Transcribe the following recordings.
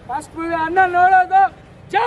First movie ಅಣ್ಣ ನೋಡೋದು ಜೈ.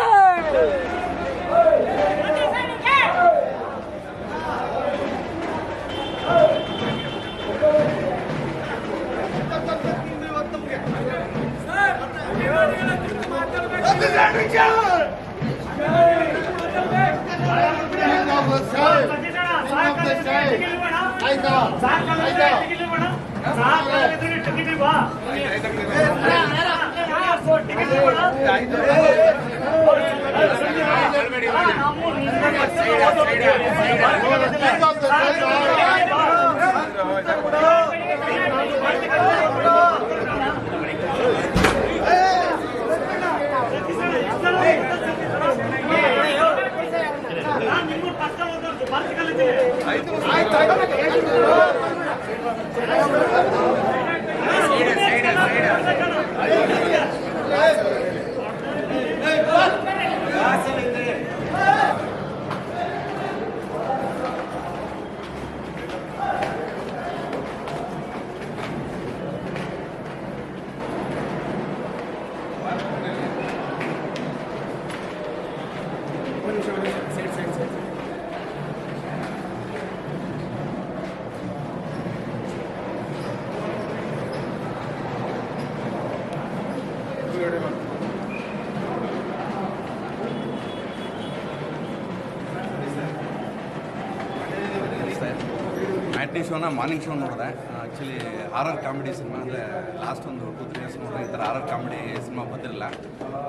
Matinee ಶೋನ morning show ನೋಡಿದೆ. ಆ್ಯಕ್ಚುಲಿ ಹಾರರ್ ಕಾಮಿಡಿ ಸಿನಿಮಾ ಅಂದರೆ ಲಾಸ್ಟ್ ಒಂದು 2-3 ಇಯರ್ಸ್ ನೋಡಿದ್ರೆ ಈ ಥರ ಹಾರರ್ ಕಾಮಿಡಿ ಸಿನಿಮಾ ಬಂದಿರಲಿಲ್ಲ.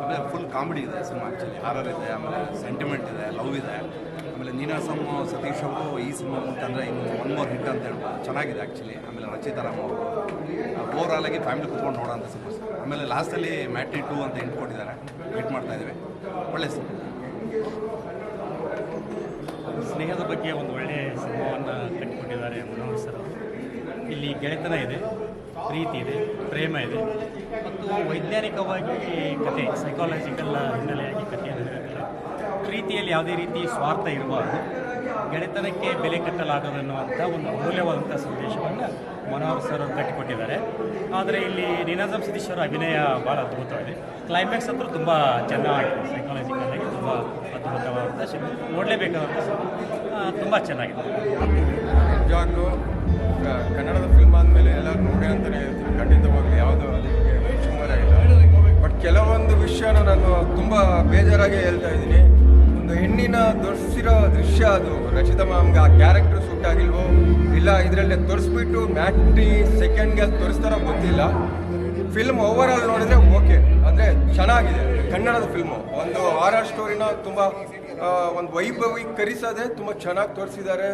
ಆಮೇಲೆ ಫುಲ್ ಕಾಮಿಡಿ ಇದೆ ಸಿನಿಮಾ. ಆ್ಯಕ್ಚುಲಿ ಹಾರರ್ ಇದೆ, ಆಮೇಲೆ ಸೆಂಟಿಮೆಂಟ್ ಇದೆ, ಲವ್ ಇದೆ. ಆಮೇಲೆ ನೀನಾಸಮ್ ಸತೀಶ್ ಅವರು ಈ ಸಿನಿಮಾ ಅಂತಂದರೆ ಇನ್ನು ಒನ್ ಮೋರ್ ಹಿಟ್ ಅಂತ ಹೇಳ್ಬೋದು. ಚೆನ್ನಾಗಿದೆ ಆ್ಯಕ್ಚುಲಿ. ಆಮೇಲೆ ರಚಿತಾ ರಾಮ್ ಅವರು ಓವರಾಲ್ ಆಗಿ ಫ್ಯಾಮಿಲಿ ಕುತ್ಕೊಂಡು ನೋಡೋಂಥ ಸಿನಿಮಾ. ಆಮೇಲೆ ಲಾಸ್ಟಲ್ಲಿ ಮ್ಯಾಟ್ನಿ 2 ಅಂತ ಕೊಟ್ಟಿದ್ದಾರೆ, ವೆಯ್ಟ್ ಮಾಡ್ತಾಯಿದ್ದೀವಿ. ಒಳ್ಳೆ ಸಿನಿಮಾ. ಸ್ನೇಹದ ಬಗ್ಗೆ ಒಂದು ಒಳ್ಳೆಯ ಸಿನಿಮಾವನ್ನು ಕಟ್ಟಿಕೊಟ್ಟಿದ್ದಾರೆ ಮನೋಹರ್ ಸರ್ ಅವರು. ಇಲ್ಲಿ ಗೆಳೆತನ ಇದೆ, ಪ್ರೀತಿ ಇದೆ, ಪ್ರೇಮ ಇದೆ ಮತ್ತು ವೈಜ್ಞಾನಿಕವಾಗಿ ಕತೆ, ಸೈಕಾಲಜಿಕಲ್ ಹಿನ್ನೆಲೆಯಾಗಿ ಕಥೆಯನ್ನು ಹೇಳಿದ್ದಾರೆ. ಪ್ರೀತಿಯಲ್ಲಿ ಯಾವುದೇ ರೀತಿ ಸ್ವಾರ್ಥ ಇರಬಾರ್ದು, ಗೆಳೆತನಕ್ಕೆ ಬೆಲೆ ಕಟ್ಟಲಾಗದನ್ನುವಂಥ ಒಂದು ಅಮೂಲ್ಯವಾದಂಥ ಸಂದೇಶವನ್ನು ಮನೋಹರ್ ಸರ್ ಅವರು ಕಟ್ಟಿಕೊಟ್ಟಿದ್ದಾರೆ. ಆದರೆ ಇಲ್ಲಿ ನೀನಾಸಮ್ ಸತೀಶ್ ಅವರ ಅಭಿನಯ ಭಾಳ ಅದ್ಭುತವಾಗಿದೆ. ಕ್ಲೈಮ್ಯಾಕ್ಸ್ ಅಂತೂ ತುಂಬ ಚೆನ್ನಾಗಿದೆ, ಸೈಕಾಲಜಿಕಲ್ಲಾಗಿ ತುಂಬ ಅದ್ಭುತವಾದಂಥ ಸಿನಿಮಾ, ನೋಡಲೇಬೇಕಾದಂಥ ಸಿನಿಮಾ, ತುಂಬ ಚೆನ್ನಾಗಿದೆ. ನಿಜವಾಗ್ಲೂ ಕನ್ನಡದ ಫಿಲ್ಮ್ ಆದಮೇಲೆ ಎಲ್ಲರೂ ನೋಡಿ ಅಂತಲೇ ಹೇಳ್ತೀನಿ. ಖಂಡಿತವಾಗ್ಲೂ ಯಾವುದೋ ಅದಕ್ಕೆ ಸುಮಾರಾಗಿಲ್ಲ. ಬಟ್ ಕೆಲವೊಂದು ವಿಷಯನ ನಾನು ತುಂಬ ಬೇಜಾರಾಗಿ ಹೇಳ್ತಾ ಇದ್ದೀನಿ. ಒಂದು ಹೆಣ್ಣಿನ ತೋರಿಸಿರೋ ದೃಶ್ಯ, ಅದು ರಚಿತಾ ಮ್ಯಾಮ್ಗೆ ಆ ಕ್ಯಾರೆಕ್ಟರ್ ಸೂಟ್ ಆಗಿಲ್ವೋ ಇಲ್ಲ ಇದರಲ್ಲೇ ತೋರಿಸ್ಬಿಟ್ಟು ಮ್ಯಾಟ್ನಿ ಸೆಕೆಂಡ್ಗೆ ಅದು ತೋರಿಸ್ತಾರೋ ಗೊತ್ತಿಲ್ಲ. ಫಿಲ್ಮ್ ಓವರ್ ಆಲ್ ನೋಡಿದ್ರೆ ಓಕೆ, ಅಂದರೆ ಚೆನ್ನಾಗಿದೆ. ಕನ್ನಡದ ಫಿಲ್ಮು ಒಂದು ಹಾರರ್ ಸ್ಟೋರಿನ ತುಂಬ ಒಂದು ವೈಭವೀಕರಿಸೋದೆ ತುಂಬ ಚೆನ್ನಾಗಿ ತೋರಿಸಿದ್ದಾರೆ.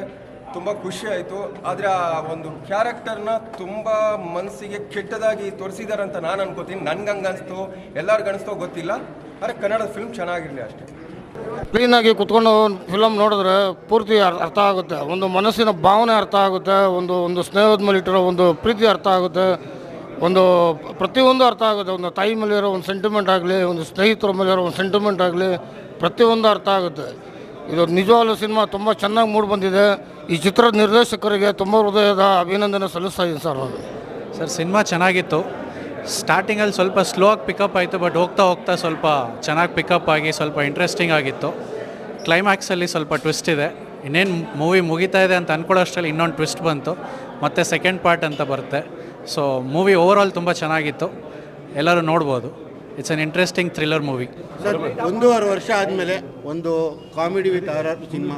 ತುಂಬ ಖುಷಿ ಆಯಿತು. ಆದರೆ ಆ ಒಂದು ಕ್ಯಾರೆಕ್ಟರ್ನ ತುಂಬ ಮನಸ್ಸಿಗೆ ಕೆಟ್ಟದಾಗಿ ತೋರಿಸಿದ್ದಾರೆ ಅಂತ ನಾನು ಅನ್ಕೋತೀನಿ. ನನ್ಗೆ ಅನಿಸ್ತು, ಎಲ್ಲರಿಗೂ ಅನಿಸ್ತೋ ಗೊತ್ತಿಲ್ಲ. ಆದರೆ ಕನ್ನಡದ ಫಿಲ್ಮ್ ಚೆನ್ನಾಗಿರಲಿ ಅಷ್ಟೇ. ಕ್ಲೀನಾಗಿ ಕುತ್ಕೊಂಡು ಫಿಲಮ್ ನೋಡಿದ್ರೆ ಪೂರ್ತಿ ಅರ್ಥ ಆಗುತ್ತೆ. ಒಂದು ಮನಸ್ಸಿನ ಭಾವನೆ ಅರ್ಥ ಆಗುತ್ತೆ, ಒಂದು ಸ್ನೇಹದ ಮೇಲೆ ಇಟ್ಟಿರೋ ಒಂದು ಪ್ರೀತಿ ಅರ್ಥ ಆಗುತ್ತೆ, ಒಂದು ಪ್ರತಿಯೊಂದು ಅರ್ಥ ಆಗುತ್ತೆ. ಒಂದು ತಾಯಿ ಮೇಲಿರೋ ಒಂದು ಸೆಂಟಿಮೆಂಟ್ ಆಗಲಿ, ಒಂದು ಸ್ನೇಹಿತರ ಮೇಲಿರೋ ಒಂದು ಸೆಂಟಿಮೆಂಟ್ ಆಗಲಿ, ಪ್ರತಿಯೊಂದು ಅರ್ಥ ಆಗುತ್ತೆ. ಇದು ನಿಜವಾದ ಸಿನಿಮಾ, ತುಂಬ ಚೆನ್ನಾಗಿ ಮೂಡಿ ಬಂದಿದೆ. ಈ ಚಿತ್ರದ ನಿರ್ದೇಶಕರಿಗೆ ತುಂಬ ಹೃದಯದ ಅಭಿನಂದನೆ ಸಲ್ಲಿಸ್ತಾ ಇದ್ದೀನಿ ಸರ್. ಸಿನಿಮಾ ಚೆನ್ನಾಗಿತ್ತು. ಸ್ಟಾರ್ಟಿಂಗಲ್ಲಿ ಸ್ವಲ್ಪ ಸ್ಲೋ ಆಗಿ ಪಿಕಪ್ ಆಯಿತು, ಬಟ್ ಹೋಗ್ತಾ ಹೋಗ್ತಾ ಸ್ವಲ್ಪ ಚೆನ್ನಾಗಿ ಪಿಕಪ್ ಆಗಿ ಸ್ವಲ್ಪ ಇಂಟ್ರೆಸ್ಟಿಂಗ್ ಆಗಿತ್ತು. ಕ್ಲೈಮ್ಯಾಕ್ಸಲ್ಲಿ ಸ್ವಲ್ಪ ಟ್ವಿಸ್ಟ್ ಇದೆ. ಇನ್ನೇನು ಮೂವಿ ಮುಗಿತಾ ಇದೆ ಅಂತ ಅಂದ್ಕೊಳ್ಳೋಷ್ಟರಲ್ಲಿ ಇನ್ನೊಂದು ಟ್ವಿಸ್ಟ್ ಬಂತು, ಮತ್ತು ಸೆಕೆಂಡ್ ಪಾರ್ಟ್ ಅಂತ ಬರುತ್ತೆ. ಸೊ ಮೂವಿ ಓವರಾಲ್ ತುಂಬ ಚೆನ್ನಾಗಿತ್ತು, ಎಲ್ಲರೂ ನೋಡ್ಬೋದು. It's an interesting thriller movie. Sir, 1.5 ವರ್ಷ ಆದಮೇಲೆ ಒಂದು ಕಾಮಿಡಿ ವಿತ್ ಹಾರರ್ ಸಿನಿಮಾ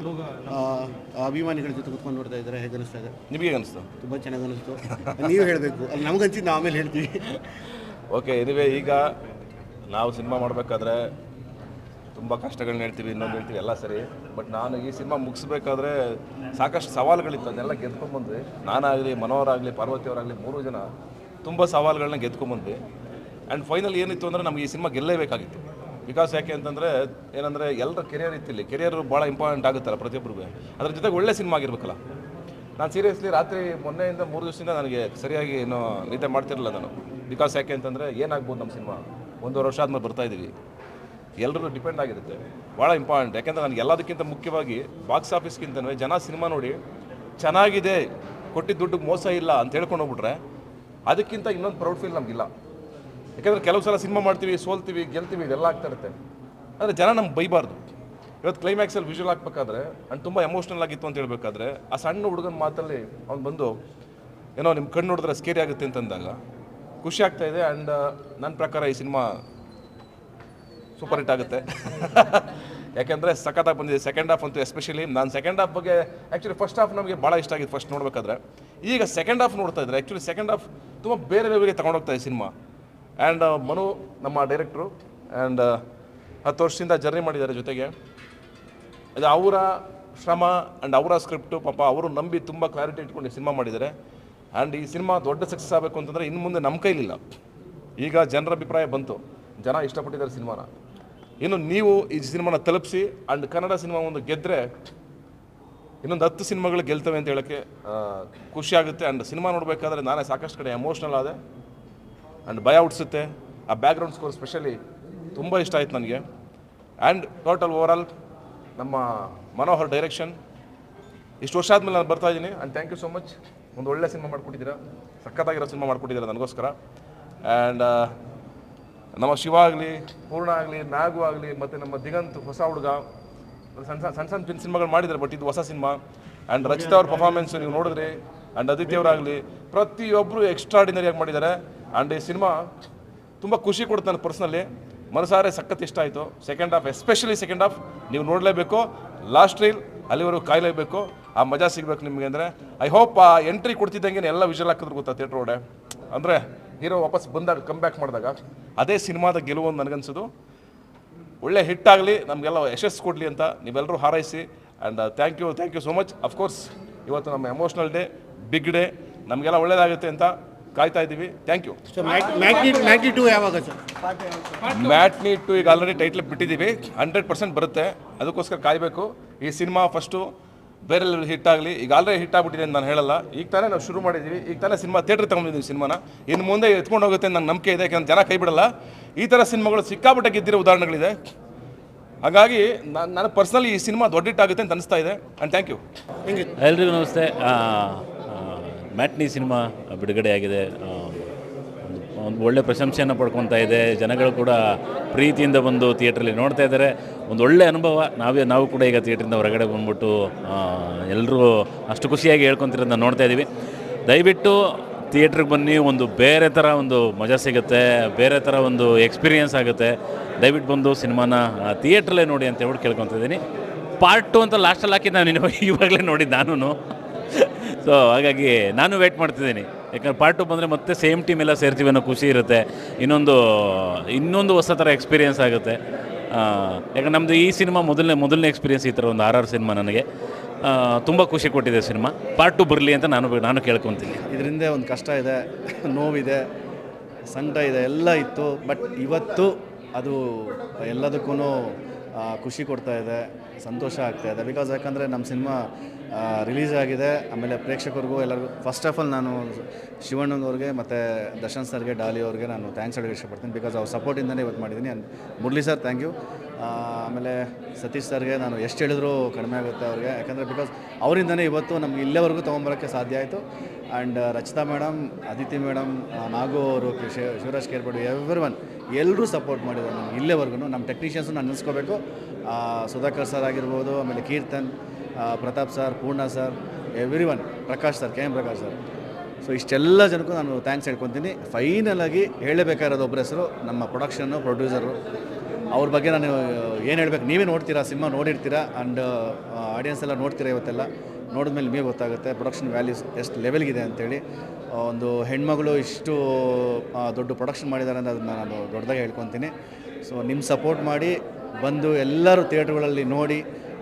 ಅಭಿಮಾನಿಗಳ ಜೊತೆ ಕುತ್ಕೊಂಡು ನೋಡ್ತಾ ಇದ್ದಾರೆ. ಹೇಗೆ ಅನಿಸ್ತಾ ಇದೆ ನಿಮಗೆ? ಅನಿಸ್ತು ತುಂಬ ಚೆನ್ನಾಗಿ ಅನಿಸ್ತು. ನೀವು ಹೇಳಬೇಕು, ಅಲ್ಲಿ ನಮಗನ್ಸಿದ್ದು ನಾವು ಆಮೇಲೆ ಹೇಳ್ತೀವಿ. ಓಕೆ, ಎನಿವೆ ಈಗ ನಾವು ಸಿನಿಮಾ ಮಾಡಬೇಕಾದ್ರೆ ತುಂಬ ಕಷ್ಟಗಳನ್ನ ಹೇಳ್ತೀವಿ, ಇನ್ನೊಂದು ಹೇಳ್ತೀವಿ, ಎಲ್ಲ ಸರಿ. ಬಟ್ ನಾನು ಈ ಸಿನಿಮಾ ಮುಗಿಸ್ಬೇಕಾದ್ರೆ ಸಾಕಷ್ಟು ಸವಾಲುಗಳಿತ್ತು, ಅದನ್ನೆಲ್ಲ ಗೆದ್ಕೊಂಡ್ಬಂದ್ವಿ. ನಾನಾಗಲಿ, ಮನೋಹರ್ ಆಗಲಿ, ಪಾರ್ವತಿ ಅವರಾಗಲಿ, 3 ಜನ ತುಂಬ ಸವಾಲುಗಳನ್ನ ಗೆದ್ಕೊಂಡ್ಬಂದ್ವಿ. ಆ್ಯಂಡ್ ಫೈನಲ್ ಏನಿತ್ತು ಅಂದರೆ ನಮಗೆ ಈ ಸಿನಿಮಾ ಗೆಲ್ಲೇಬೇಕಾಗಿತ್ತು. ಬಿಕಾಸ್ ಯಾಕೆ ಅಂತಂದರೆ ಏನಂದರೆ ಎಲ್ಲರ ಕೆರಿಯರ್ ಇತ್ತಿಲ್ಲಿ, ಕೆರಿಯರ್ ಭಾಳ ಇಂಪಾರ್ಟೆಂಟ್ ಆಗುತ್ತಲ್ಲ ಪ್ರತಿಯೊಬ್ಬರಿಗೂ. ಅದ್ರ ಜೊತೆಗೆ ಒಳ್ಳೆ ಸಿನಿಮಾ ಆಗಿರ್ಬೇಕಲ್ಲ. ನಾನು ಸೀರಿಯಸ್ಲಿ ರಾತ್ರಿ ಮೊನ್ನೆಯಿಂದ 3 ದಿವಸದಿಂದ ನನಗೆ ಸರಿಯಾಗಿ ಏನು ನಿದ್ದೆ ಮಾಡ್ತಿರಲಿಲ್ಲ ನಾನು. ಬಿಕಾಸ್ ಯಾಕೆ ಅಂತಂದರೆ ಏನಾಗ್ಬೋದು ನಮ್ಮ ಸಿನಿಮಾ 1.5 ವರ್ಷ ಆದಮೇಲೆ ಬರ್ತಾಯಿದ್ದೀವಿ, ಎಲ್ಲರೂ ಡಿಪೆಂಡ್ ಆಗಿರುತ್ತೆ, ಭಾಳ ಇಂಪಾರ್ಟೆಂಟ್. ಯಾಕೆಂದರೆ ನನಗೆ ಎಲ್ಲದಕ್ಕಿಂತ ಮುಖ್ಯವಾಗಿ ಬಾಕ್ಸ್ ಆಫೀಸ್ಗಿಂತನೂ ಜನ ಸಿನಿಮಾ ನೋಡಿ ಚೆನ್ನಾಗಿದೆ, ಕೊಟ್ಟಿದ್ದ ದುಡ್ಡಿಗೆ ಮೋಸ ಇಲ್ಲ ಅಂತ ಹೇಳ್ಕೊಂಡು ಹೋಗ್ಬಿಟ್ರೆ ಅದಕ್ಕಿಂತ ಇನ್ನೊಂದು ಪ್ರೌಡ್ ಫೀಲ್ ನಮಗಿಲ್ಲ. ಯಾಕೆಂದರೆ ಕೆಲವು ಸಲ ಸಿನಿಮಾ ಮಾಡ್ತೀವಿ, ಸೋಲ್ತೀವಿ, ಗೆಲ್ತೀವಿ, ಇದೆಲ್ಲ ಆಗ್ತಾ ಇರುತ್ತೆ. ಅಂದರೆ ಜನ ನಮ್ಗೆ ಬೈಬಾರ್ದು. ಇವತ್ತು ಕ್ಲೈಮ್ಯಾಕ್ಸಲ್ಲಿ ವಿಜುವಲ್ ಹಾಕ್ಬೇಕಾದ್ರೆ ಅಂಡ್ ತುಂಬ ಎಮೋಷ್ನಲ್ ಆಗಿತ್ತು ಅಂತ ಹೇಳ್ಬೇಕಾದ್ರೆ ಆ ಸಣ್ಣ ಹುಡುಗನ ಮಾತಲ್ಲಿ ಅವ್ನು ಬಂದು ಏನೋ ನಿಮ್ಮ ಕಣ್ಣು ನೋಡಿದ್ರೆ ಸ್ಕೇರಿ ಆಗುತ್ತೆ ಅಂತಂದಾಗ ಖುಷಿ ಆಗ್ತಾ ಇದೆ. ಆ್ಯಂಡ್ ನನ್ನ ಪ್ರಕಾರ ಈ ಸಿನಿಮಾ ಸೂಪರ್ ಹಿಟ್ ಆಗುತ್ತೆ. ಯಾಕೆಂದರೆ ಸಖತ್ತಾಗಿ ಬಂದಿದೆ. ಸೆಕೆಂಡ್ ಹಾಫ್ ಅಂತೂ ಎಸ್ಪೆಷಲಿ ನಾನು ಸೆಕೆಂಡ್ ಹಾಫ್ ಬಗ್ಗೆ ಆ್ಯಕ್ಚುಲಿ ಫಸ್ಟ್ ಹಾಫ್ ನಮಗೆ ಭಾಳ ಇಷ್ಟ ಆಗಿತ್ತು ಫಸ್ಟ್ ನೋಡಬೇಕಾದ್ರೆ. ಈಗ ಸೆಕೆಂಡ್ ಹಾಫ್ ನೋಡ್ತಾ ಇದ್ದಾರೆ. ಆ್ಯಕ್ಚುಲಿ ಸೆಕೆಂಡ್ ಹಾಫ್ ತುಂಬ ಬೇರೆ ಲೆವೆಲ್ಗೆ ತಗೊಂಡೋಗ್ತಾ ಇದೆ ಸಿನಿಮಾ. ಆ್ಯಂಡ್ ಮನು ನಮ್ಮ ಡೈರೆಕ್ಟ್ರು ಆ್ಯಂಡ್ 10 ವರ್ಷದಿಂದ ಜರ್ನಿ ಮಾಡಿದ್ದಾರೆ ಜೊತೆಗೆ. ಅದು ಅವರ ಶ್ರಮ ಆ್ಯಂಡ್ ಅವರ ಸ್ಕ್ರಿಪ್ಟು ಪಾಪ ಅವರು ನಂಬಿ ತುಂಬ ಕ್ಲಾರಿಟಿ ಇಟ್ಕೊಂಡು ಸಿನಿಮಾ ಮಾಡಿದ್ದಾರೆ. ಆ್ಯಂಡ್ ಈ ಸಿನಿಮಾ ದೊಡ್ಡ ಸಕ್ಸಸ್ ಆಗಬೇಕು ಅಂತಂದರೆ ಇನ್ನು ಮುಂದೆ ನಮ್ಮ ಕೈಲಿಲ್ಲ. ಈಗ ಜನರ ಅಭಿಪ್ರಾಯ ಬಂತು, ಜನ ಇಷ್ಟಪಟ್ಟಿದ್ದಾರೆ ಸಿನಿಮಾನ. ಇನ್ನು ನೀವು ಈ ಸಿನಿಮಾನ ತಲುಪಿಸಿ ಆ್ಯಂಡ್ ಕನ್ನಡ ಸಿನಿಮಾ ಒಂದು ಗೆದ್ದರೆ ಇನ್ನೊಂದು 10 ಸಿನಿಮಾಗಳು ಗೆಲ್ತವೆ ಅಂತ ಹೇಳೋಕ್ಕೆ ಖುಷಿ ಆಗುತ್ತೆ. ಆ್ಯಂಡ್ ಸಿನಿಮಾ ನೋಡಬೇಕಾದ್ರೆ ನಾನೇ ಸಾಕಷ್ಟು ಕಡೆ ಎಮೋಷ್ನಲ್ ಆದೆ ಆ್ಯಂಡ್ ಭಯ ಹುಟ್ಟಿಸುತ್ತೆ. ಆ ಬ್ಯಾಕ್ಗ್ರೌಂಡ್ ಸ್ಕೋರ್ ಸ್ಪೆಷಲಿ ತುಂಬ ಇಷ್ಟ ಆಯ್ತು ನನಗೆ. ಆ್ಯಂಡ್ ಟೋಟಲ್ ಓವರಾಲ್ ನಮ್ಮ ಮನೋಹರ್ ಡೈರೆಕ್ಷನ್. ಇಷ್ಟು ವರ್ಷ ಆದಮೇಲೆ ನಾನು ಬರ್ತಾ ಇದ್ದೀನಿ and thank you so much. ಒಂದು ಒಳ್ಳೆ ಸಿನಿಮಾ ಮಾಡ್ಕೊಟ್ಟಿದ್ದೀರಾ, ಸಖತ್ತಾಗಿರೋ ಸಿನಿಮಾ ಮಾಡ್ಕೊಟ್ಟಿದ್ದೀರಾ ನನಗೋಸ್ಕರ. ಆ್ಯಂಡ್ ನಮ್ಮ ಶಿವ ಆಗಲಿ, ಪೂರ್ಣ ಆಗಲಿ, ನಾಗು ಆಗಲಿ, ಮತ್ತು ನಮ್ಮ ದಿಗಂತ್ ಹೊಸ ಹುಡುಗ ಸಣ್ಣ ಸಿನಿಮಾಗಳು ಮಾಡಿದ್ದಾರೆ. ಬಟ್ ಇದು ಹೊಸ ಸಿನಿಮಾ. ಆ್ಯಂಡ್ ರಚಿತಾ ಅವ್ರ ಪರ್ಫಾರ್ಮೆನ್ಸ್ ನೀವು ನೋಡಿದ್ರಿ. ಆ್ಯಂಡ್ ಆದಿತ್ಯ ಅವರಾಗಲಿ ಪ್ರತಿಯೊಬ್ಬರು ಎಕ್ಸ್ಟ್ರಾಡಿನರಿಯಾಗಿ ಮಾಡಿದ್ದಾರೆ. ಆ್ಯಂಡ್ ಈ ಸಿನಿಮಾ ತುಂಬ ಖುಷಿ ಕೊಡುತ್ತೆ ನನಗೆ ಪರ್ಸ್ನಲಿ. ಮನಸಾರೆ ಸಖತ್ ಇಷ್ಟ ಆಯಿತು. Second half especially second half ನೀವು ನೋಡಲೇಬೇಕು. ಲಾಸ್ಟ್ ರೀಲ್ ಅಲ್ಲಿವರೆಗೂ ಕಾಯಲೇಬೇಕು. ಆ ಮಜಾ ಸಿಗಬೇಕು ನಿಮಗೆ. ಅಂದರೆ ಐ ಹೋಪ್ ಆ ಎಂಟ್ರಿ ಕೊಡ್ತಿದ್ದಂಗೆ ಎಲ್ಲ ವಿಜುವಲ್ ಹಾಕಿದ್ರು ಗೊತ್ತಾ ಥಿಯೇಟ್ರ್ ಒಡೆ. ಅಂದರೆ ಹೀರೋ ವಾಪಸ್ ಬಂದಾಗ ಕಮ್ ಬ್ಯಾಕ್ ಮಾಡಿದಾಗ ಅದೇ ಸಿನಿಮಾದ ಗೆಲುವು ಅಂತ ನನಗನ್ಸೋದು. ಒಳ್ಳೆ ಹಿಟ್ ಆಗಲಿ, ನಮಗೆಲ್ಲ ಯಶಸ್ಸು ಕೊಡಲಿ ಅಂತ ನೀವೆಲ್ಲರೂ ಹಾರೈಸಿ. And thank you so much. Of course ಇವತ್ತು ನಮ್ಮ ಎಮೋಷ್ನಲ್ ಡೇ, ಬಿಗ್ ಡೇ, ನಮಗೆಲ್ಲ ಒಳ್ಳೇದಾಗುತ್ತೆ ಅಂತ ಕಾಯ್ತಾ ಇದ್ದೀವಿ. Thank you. ಮ್ಯಾಟ್ನಿ 2 ಯಾವಾಗ ಸರ್? ಮ್ಯಾಟ್ನಿ 2 ಈಗ ಆಲ್ರೆಡಿ ಟೈಟ್ಲ್ ಬಿಟ್ಟಿದ್ದೀವಿ. 100% ಬರುತ್ತೆ. ಅದಕ್ಕೋಸ್ಕರ ಕಾಯಬೇಕು. ಈ ಸಿನಿಮಾ ಫಸ್ಟು ಬೇರೆ ಲೆವೆಲ್ ಹಿಟ್ ಆಗಲಿ. ಈಗ ಆಲ್ರೆಡಿ ಹಿಟ್ ಆಗಿಬಿಟ್ಟಿದೆ ಅಂತ ನಾನು ಹೇಳಲ್ಲ. ಈಗ ತಾನೇ ನಾವು ಶುರು ಮಾಡಿದ್ದೀವಿ. ಈಗ ತಾನೇ ಸಿನಿಮಾ ಥಿಯೇಟ್ರಿಗೆ ತಗೊಂಡಿದ್ದೀವಿ ಸಿನಿಮಾನ. ಇನ್ನು ಮುಂದೆ ಎತ್ಕೊಂಡು ಹೋಗುತ್ತೆ ಅಂತ ನಂಗೆ ನಂಬಿಕೆ ಇದೆ. ಯಾಕಂದ್ರೆ ಜನ ಕೈ ಬಿಡಲ್ಲ. ಈ ಥರ ಸಿನಿಮಾಗಳು ಸಿಕ್ಕಾಪಟ್ಟೆ ಗೆದ್ದಿರೋ ಉದಾಹರಣೆಗಳಿದೆ. ಹಾಗಾಗಿ ನಾನು ಪರ್ಸ್ನಲಿ ಈ ಸಿನಿಮಾ ದೊಡ್ಡ ಹಿಟ್ ಆಗುತ್ತೆ ಅಂತ ಅನಿಸ್ತಾ ಇದೆ. And thank you. ಎಲ್ರಿಗೂ ನಮಸ್ತೆ. ಮ್ಯಾಟ್ನಿ ಸಿನಿಮಾ ಬಿಡುಗಡೆ ಆಗಿದೆ. ಒಂದು ಒಳ್ಳೆ ಪ್ರಶಂಸೆಯನ್ನು ಪಡ್ಕೊತಾ ಇದೆ. ಜನಗಳು ಕೂಡ ಪ್ರೀತಿಯಿಂದ ಬಂದು ಥಿಯೇಟ್ರಲ್ಲಿ ನೋಡ್ತಾ ಇದ್ದಾರೆ. ಒಂದು ಒಳ್ಳೆ ಅನುಭವ. ನಾವು ಕೂಡ ಈಗ ಥಿಯೇಟ್ರಿಂದ ಹೊರಗಡೆ ಬಂದ್ಬಿಟ್ಟು ಎಲ್ಲರೂ ಅಷ್ಟು ಖುಷಿಯಾಗಿ ಹೇಳ್ಕೊತಿರೋದನ್ನ ನೋಡ್ತಾ ಇದ್ದೀವಿ. ದಯವಿಟ್ಟು ಥಿಯೇಟ್ರಿಗೆ ಬನ್ನಿ. ಒಂದು ಬೇರೆ ಥರ ಒಂದು ಮಜಾ ಸಿಗುತ್ತೆ, ಬೇರೆ ಥರ ಒಂದು ಎಕ್ಸ್ಪೀರಿಯೆನ್ಸ್ ಆಗುತ್ತೆ. ದಯವಿಟ್ಟು ಬಂದು ಸಿನಿಮಾನ ಥಿಯೇಟ್ರಲ್ಲೇ ನೋಡಿ ಅಂತ ಹೇಳ್ಬಿಟ್ಟು ಕೇಳ್ಕೊತಾ ಇದ್ದೀನಿ. ಪಾರ್ಟ್ 2 ಅಂತ ಲಾಸ್ಟಲ್ಲಿ ಹಾಕಿ ನಾನು ಇವಾಗಲೇ ನೋಡಿದ್ದು ನಾನು. ಸೊ ಹಾಗಾಗಿ ನಾನು ವೇಟ್ ಮಾಡ್ತಿದ್ದೀನಿ. ಯಾಕಂದ್ರೆ ಪಾರ್ಟ್ 2 ಬಂದರೆ ಮತ್ತೆ ಸೇಮ್ ಟೀಮ್ ಎಲ್ಲ ಸೇರ್ತೀವಿ ಅನ್ನೋ ಖುಷಿ ಇರುತ್ತೆ. ಇನ್ನೊಂದು ಹೊಸ ಥರ ಎಕ್ಸ್ಪೀರಿಯೆನ್ಸ್ ಆಗುತ್ತೆ. ಯಾಕಂದ್ರೆ ನಮ್ಮದು ಈ ಸಿನಿಮಾ ಮೊದಲನೇ ಎಕ್ಸ್ಪೀರಿಯೆನ್ಸ್ ಈ ಥರ ಒಂದು ಆರ್ ಸಿನಿಮಾ ನನಗೆ ತುಂಬ ಖುಷಿ ಕೊಟ್ಟಿದೆ. ಸಿನಿಮಾ ಪಾರ್ಟ್ 2 ಬರಲಿ ಅಂತ ನಾನು ಕೇಳ್ಕೊತೀನಿ. ಇದರಿಂದ ಒಂದು ಕಷ್ಟ ಇದೆ, ನೋವಿದೆ, ಸಂಕಟ ಇದೆ, ಎಲ್ಲ ಇತ್ತು. ಬಟ್ ಇವತ್ತು ಅದು ಎಲ್ಲದಕ್ಕೂ ಖುಷಿ ಕೊಡ್ತಾ ಇದೆ, ಸಂತೋಷ ಆಗ್ತಾ ಇದೆ. ಬಿಕಾಸ್ ಯಾಕಂದರೆ ನಮ್ಮ ಸಿನಿಮಾ ರಿಲೀಸ್ ಆಗಿದೆ. ಆಮೇಲೆ ಪ್ರೇಕ್ಷಕರಿಗೂ ಎಲ್ಲರಿಗೂ ಫಸ್ಟ್ ಆಫ್ ಆಲ್ ನಾನು ಶಿವಣ್ಣನವ್ರಿಗೆ ಮತ್ತು ದರ್ಶನ್ ಸರ್ಗೆ, ಡಾಲಿ ಅವ್ರಿಗೆ ನಾನು ಥ್ಯಾಂಕ್ಸ್ ಹೇಳೋಕ್ಕೆ ಇಷ್ಟಪಡ್ತೀನಿ. ಬಿಕಾಸ್ ಅವ್ರ ಸಪೋರ್ಟಿಂದನೇ ಇವತ್ತು ಮಾಡಿದ್ದೀನಿ. And Murali sir thank you. ಆಮೇಲೆ ಸತೀಶ್ ಸರ್ಗೆ ನಾನು ಎಷ್ಟು ಹೇಳಿದ್ರು ಕಡಿಮೆ ಆಗುತ್ತೆ ಅವ್ರಿಗೆ. ಯಾಕಂದರೆ ಬಿಕಾಸ್ ಅವರಿಂದನೇ ಇವತ್ತು ನಮ್ಗೆ ಇಲ್ಲಿವರೆಗೂ ತೊಗೊಂಬರೋಕ್ಕೆ ಸಾಧ್ಯ ಆಯಿತು. And Rachita madam, Aditi madam, Nagu ಅವರು, ಶಿವರಾಜ್ ಕೇರ್ಪಡು, ಎಲ್ಲರೂ ಸಪೋರ್ಟ್ ಮಾಡಿದ್ದಾರೆ ನಮ್ಗೆ ಇಲ್ಲಿವರೆಗೂ. ನಮ್ಮ ಟೆಕ್ನಿಷಿಯನ್ಸು ನಾನು ನೆನೆಸ್ಕೋಬೇಕು. ಸುಧಾಕರ್ ಸರ್ ಆಗಿರ್ಬೋದು, ಆಮೇಲೆ ಕೀರ್ತನ್, ಪ್ರತಾಪ್ ಸರ್, ಪೂರ್ಣ sir, Prakash sir, KM Prakash sir. So ಇಷ್ಟೆಲ್ಲ ಜನಕ್ಕೂ ನಾನು ಥ್ಯಾಂಕ್ಸ್ ಹೇಳ್ಕೊತೀನಿ. ಫೈನಲಾಗಿ ಹೇಳಬೇಕಾಗಿರೋದು ಒಬ್ಬರ ಹೆಸರು, ನಮ್ಮ ಪ್ರೊಡಕ್ಷನ್ನು, ಪ್ರೊಡ್ಯೂಸರು. ಅವ್ರ ಬಗ್ಗೆ ನಾನು ಏನು ಹೇಳಬೇಕು, ನೀವೇ ನೋಡ್ತೀರಾ, ಸಿನಿಮಾ ನೋಡಿರ್ತೀರಾ. ಆ್ಯಂಡ್ ಆಡಿಯನ್ಸ್ ಎಲ್ಲ ನೋಡ್ತೀರಾ. ಇವತ್ತೆಲ್ಲ ನೋಡಿದ್ಮೇಲೆ ನಿಮಗೆ ಗೊತ್ತಾಗುತ್ತೆ ಪ್ರೊಡಕ್ಷನ್ ವ್ಯಾಲ್ಯೂಸ್ ಎಷ್ಟು ಲೆವೆಲ್ಗಿದೆ ಅಂಥೇಳಿ. ಒಂದು ಹೆಣ್ಮಗಳು ಇಷ್ಟು ದೊಡ್ಡ ಪ್ರೊಡಕ್ಷನ್ ಮಾಡಿದ್ದಾರೆ ಅಂತ ಅದನ್ನು ನಾನು ದೊಡ್ಡದಾಗಿ ಹೇಳ್ಕೊತೀನಿ. ಸೊ ನಿಮ್ಮ ಸಪೋರ್ಟ್ ಮಾಡಿ ಬಂದು ಎಲ್ಲರೂ ಥಿಯೇಟ್ರ್ಗಳಲ್ಲಿ ನೋಡಿ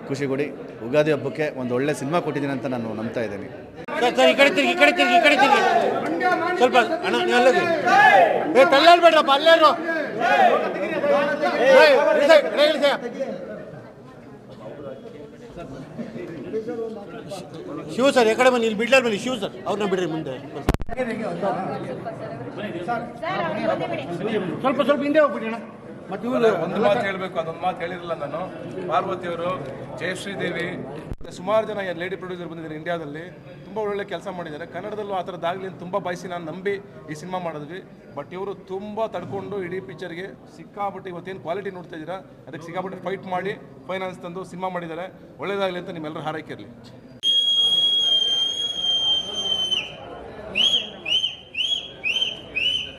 ಖುಷಿ ಕೊಡಿ. ಯುಗಾದಿ ಹಬ್ಬಕ್ಕೆ ಒಂದು ಒಳ್ಳೆ ಸಿನಿಮಾ ಕೊಟ್ಟಿದ್ದೀನಿ ಅಂತ ನಾನು ನಂಬ್ತಾ ಇದ್ದೀನಿ. ಈ ಕಡೆ ತಿರುಗಿ ಸ್ವಲ್ಪ ತಳ್ಳಲ್ಬೇಡ್ರಪ್ಪ ಅಲ್ಲೇರು. ಶಿವ ಸರ್ ಈ ಕಡೆ ಬನ್ನಿ, ಇಲ್ಲಿ ಬಿಡ್ಲಾರ ಬನ್ನಿ. ಶಿವ ಸರ್ ಅವ್ರನ್ನ ಬಿಡ್ರಿ ಮುಂದೆ. ಸ್ವಲ್ಪ ಹಿಂದೆ ಹೋಗ್ಬಿಡಿ ಅಣ್ಣ. ಮತ್ತು ಒಂದು ಮಾತು ಹೇಳಬೇಕು, ಅದೊಂದು ಮಾತು ಹೇಳಿರಲಿಲ್ಲ ನಾನು. ಪಾರ್ವತಿಯವರು, ಜಯಶ್ರೀದೇವಿ, ಸುಮಾರು ಜನ ಲೇಡಿ ಪ್ರೊಡ್ಯೂಸರ್ ಬಂದಿದ್ದಾರೆ ಇಂಡಿಯಾದಲ್ಲಿ, ತುಂಬ ಒಳ್ಳೆ ಕೆಲಸ ಮಾಡಿದ್ದಾರೆ. ಕನ್ನಡದಲ್ಲೂ ಆ ಥರದ್ದಾಗಲಿ ಅಂತ ತುಂಬ ಬಯಸಿ ನಾನು ನಂಬಿ ಈ ಸಿನಿಮಾ ಮಾಡಿದ್ವಿ. ಬಟ್ ಇವರು ತುಂಬ ತಡ್ಕೊಂಡು ಇಡೀ ಪಿಕ್ಚರ್ಗೆ ಸಿಕ್ಕಾಬಿಟ್ಟು ಇವತ್ತೇನು ಕ್ವಾಲಿಟಿ ನೋಡ್ತಾ ಇದ್ದೀರಾ ಅದಕ್ಕೆ ಸಿಕ್ಕಾಬಿಟ್ಟು ಫೈಟ್ ಮಾಡಿ ಫೈನಾನ್ಸ್ ತಂದು ಸಿನಿಮಾ ಮಾಡಿದ್ದಾರೆ. ಒಳ್ಳೆಯದಾಗಲಿ ಅಂತ ನಿಮ್ಮೆಲ್ಲರ ಹಾರೈಕೆ ಇರಲಿ.